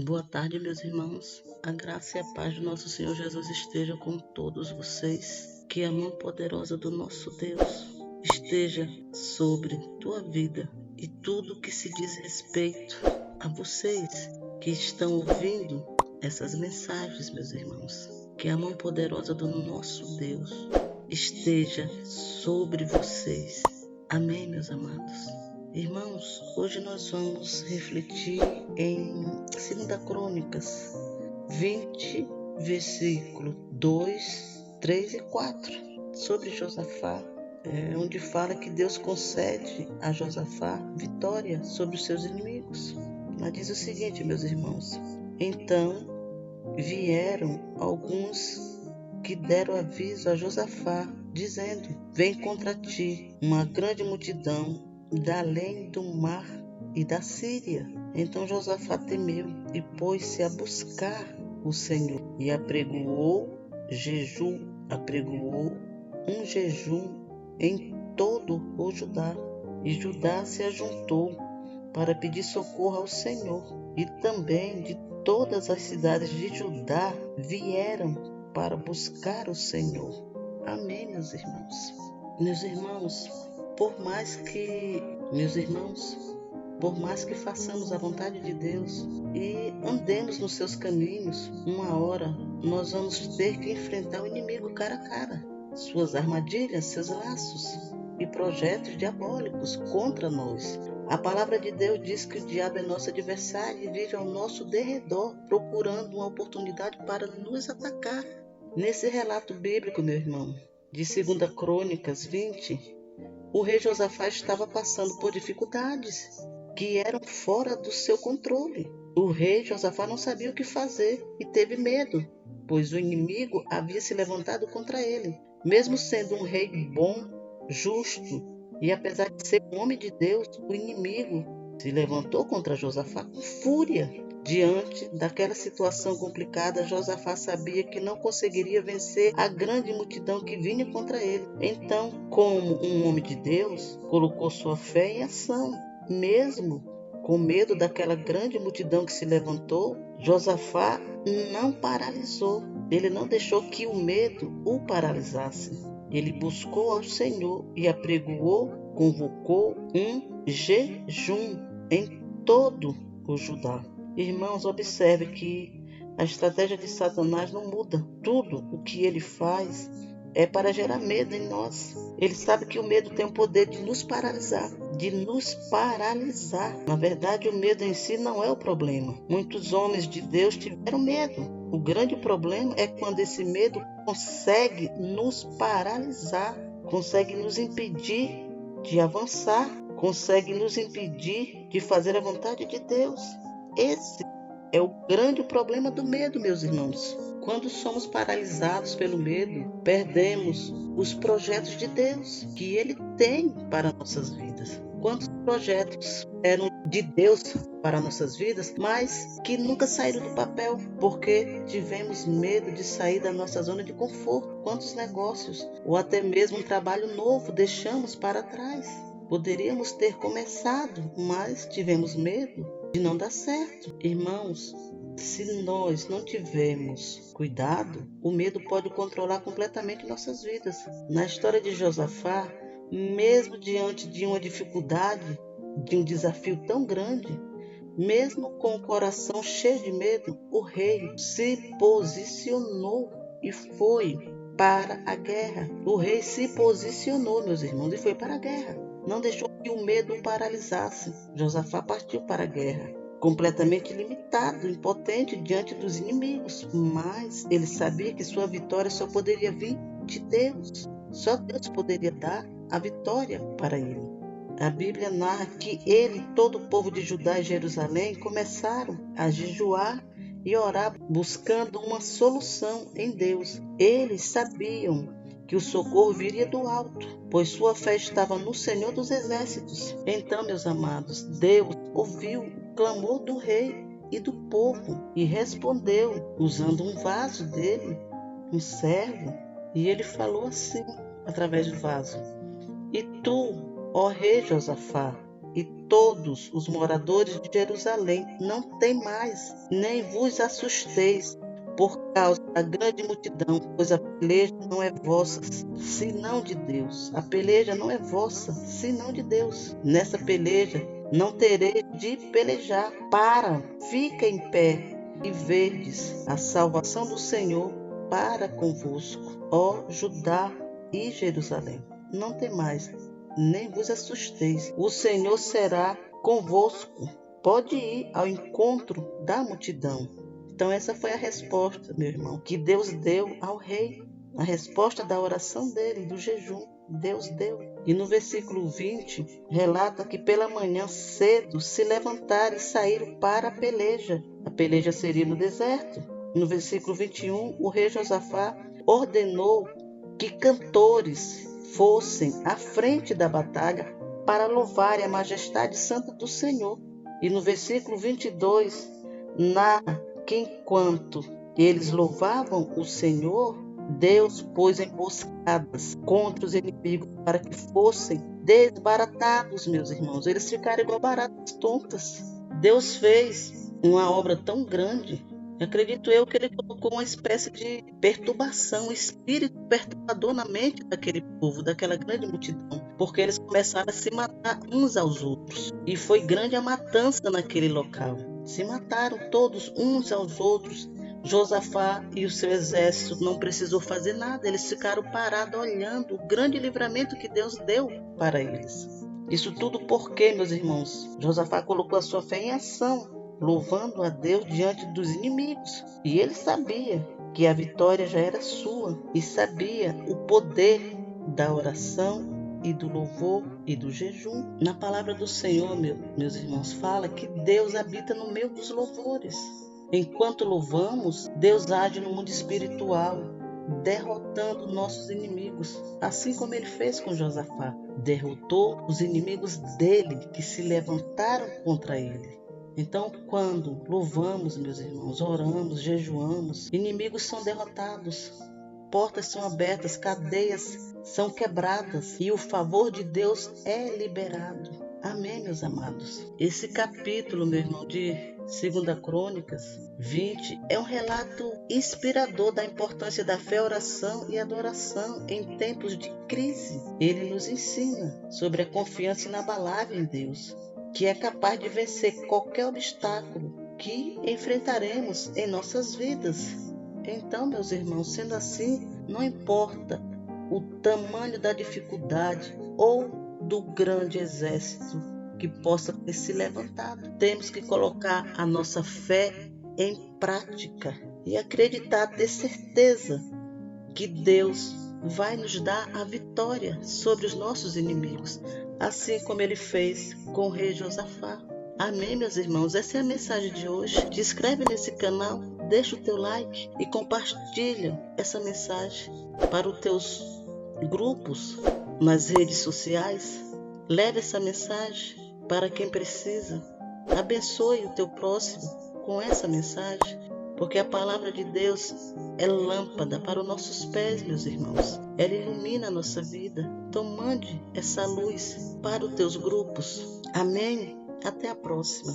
Boa tarde, meus irmãos. A graça e a paz do nosso Senhor Jesus esteja com todos vocês. Que a mão poderosa do nosso Deus esteja sobre tua vida e tudo que se diz respeito a vocês que estão ouvindo essas mensagens, meus irmãos. Que a mão poderosa do nosso Deus esteja sobre vocês. Amém, meus amados. Irmãos, hoje nós vamos refletir em 2 Crônicas 20, versículo 2, 3 e 4, sobre Josafá, onde fala que Deus concede a Josafá vitória sobre os seus inimigos. Mas diz o seguinte, meus irmãos: então vieram alguns que deram aviso a Josafá, dizendo: vem contra ti uma grande multidão da além do mar e da Síria. Então Josafá temeu e pôs-se a buscar o Senhor e apregoou um jejum em todo o Judá. E Judá se ajuntou para pedir socorro ao Senhor, e também de todas as cidades de Judá vieram para buscar o Senhor. Amém, meus irmãos. Meus irmãos, por mais que façamos a vontade de Deus e andemos nos seus caminhos, uma hora nós vamos ter que enfrentar o inimigo cara a cara, suas armadilhas, seus laços e projetos diabólicos contra nós. A palavra de Deus diz que o diabo é nosso adversário e vive ao nosso derredor, procurando uma oportunidade para nos atacar. Nesse relato bíblico, meu irmão, de 2 Crônicas 20, o rei Josafá estava passando por dificuldades que eram fora do seu controle. O rei Josafá não sabia o que fazer e teve medo, pois o inimigo havia se levantado contra ele. Mesmo sendo um rei bom, justo, e apesar de ser um homem de Deus, o inimigo se levantou contra Josafá com fúria. Diante daquela situação complicada, Josafá sabia que não conseguiria vencer a grande multidão que vinha contra ele. Então, como um homem de Deus, colocou sua fé em ação. Mesmo com medo daquela grande multidão que se levantou, Josafá não paralisou. Ele não deixou que o medo o paralisasse. Ele buscou ao Senhor e convocou um jejum em todo o Judá. Irmãos, observe que a estratégia de Satanás não muda. Tudo o que ele faz é para gerar medo em nós. Ele sabe que o medo tem o poder de nos paralisar. Na verdade, o medo em si não é o problema. Muitos homens de Deus tiveram medo. O grande problema é quando esse medo consegue nos paralisar, consegue nos impedir de avançar, consegue nos impedir de fazer a vontade de Deus. Esse é o grande problema do medo, meus irmãos. Quando somos paralisados pelo medo, perdemos os projetos de Deus que Ele tem para nossas vidas. Quantos projetos eram de Deus para nossas vidas, mas que nunca saíram do papel, porque tivemos medo de sair da nossa zona de conforto. Quantos negócios, ou até mesmo um trabalho novo, deixamos para trás. Poderíamos ter começado, mas tivemos medo de não dar certo. Irmãos, se nós não tivermos cuidado, o medo pode controlar completamente nossas vidas. Na história de Josafá, mesmo diante de uma dificuldade, de um desafio tão grande, mesmo com o coração cheio de medo, o rei se posicionou e foi para a guerra. O rei se posicionou, meus irmãos, e foi para a guerra. Não deixou que o medo o paralisasse. Josafá partiu para a guerra, completamente limitado, impotente diante dos inimigos. Mas ele sabia que sua vitória só poderia vir de Deus. Só Deus poderia dar a vitória para ele. A Bíblia narra que ele e todo o povo de Judá e Jerusalém começaram a jejuar e orar, buscando uma solução em Deus. Eles sabiam que o socorro viria do alto, pois sua fé estava no Senhor dos Exércitos. Então, meus amados, Deus ouviu o clamor do rei e do povo e respondeu usando um vaso dele, um servo, e ele falou assim, através do vaso: e tu, ó rei Josafá, e todos os moradores de Jerusalém, não temais, nem vos assusteis por causa da grande multidão, pois a peleja não é vossa, senão de Deus. A peleja não é vossa, senão de Deus. Nessa peleja não tereis de pelejar. Fica em pé e verdes a salvação do Senhor para convosco, ó Judá e Jerusalém. Não temais, nem vos assusteis. O Senhor será convosco. Pode ir ao encontro da multidão. Então essa foi a resposta, meu irmão, que Deus deu ao rei. A resposta da oração dele, do jejum. Deus deu. E no versículo 20, relata que pela manhã cedo se levantaram e saíram para a peleja. A peleja seria no deserto. No versículo 21, o rei Josafá ordenou que cantores fossem à frente da batalha para louvarem a majestade santa do Senhor. E no versículo 22, narra que enquanto eles louvavam o Senhor, Deus pôs emboscadas contra os inimigos para que fossem desbaratados, meus irmãos. Eles ficaram igual baratas tontas. Deus fez uma obra tão grande. Acredito eu que ele colocou uma espécie de perturbação, um espírito perturbador na mente daquele povo, daquela grande multidão, porque eles começaram a se matar uns aos outros. E foi grande a matança naquele local. Se mataram todos uns aos outros. Josafá e o seu exército não precisou fazer nada. Eles ficaram parados olhando o grande livramento que Deus deu para eles. Isso tudo porque, meus irmãos, Josafá colocou a sua fé em ação, louvando a Deus diante dos inimigos. E ele sabia que a vitória já era sua e sabia o poder da oração e do louvor e do jejum. Na palavra do Senhor, meus irmãos, fala que Deus habita no meio dos louvores. Enquanto louvamos, Deus age no mundo espiritual, derrotando nossos inimigos, assim como ele fez com Josafá. Derrotou os inimigos dele que se levantaram contra ele. Então, quando louvamos, meus irmãos, oramos, jejuamos, inimigos são derrotados, portas são abertas, cadeias são quebradas e o favor de Deus é liberado. Amém, meus amados? Esse capítulo, meu irmão, de 2 Crônicas 20 é um relato inspirador da importância da fé, oração e adoração em tempos de crise. Ele nos ensina sobre a confiança inabalável em Deus, que é capaz de vencer qualquer obstáculo que enfrentaremos em nossas vidas. Então, meus irmãos, sendo assim, não importa o tamanho da dificuldade ou do grande exército que possa ter se levantado, temos que colocar a nossa fé em prática e acreditar, ter certeza que Deus vai nos dar a vitória sobre os nossos inimigos, assim como ele fez com o rei Josafá. Amém, meus irmãos? Essa é a mensagem de hoje. Te inscreve nesse canal, deixa o teu like e compartilha essa mensagem para os teus grupos nas redes sociais. Leve essa mensagem para quem precisa. Abençoe o teu próximo com essa mensagem, porque a palavra de Deus é lâmpada para os nossos pés, meus irmãos. Ela ilumina a nossa vida. Então mande essa luz para os teus grupos. Amém? Até a próxima.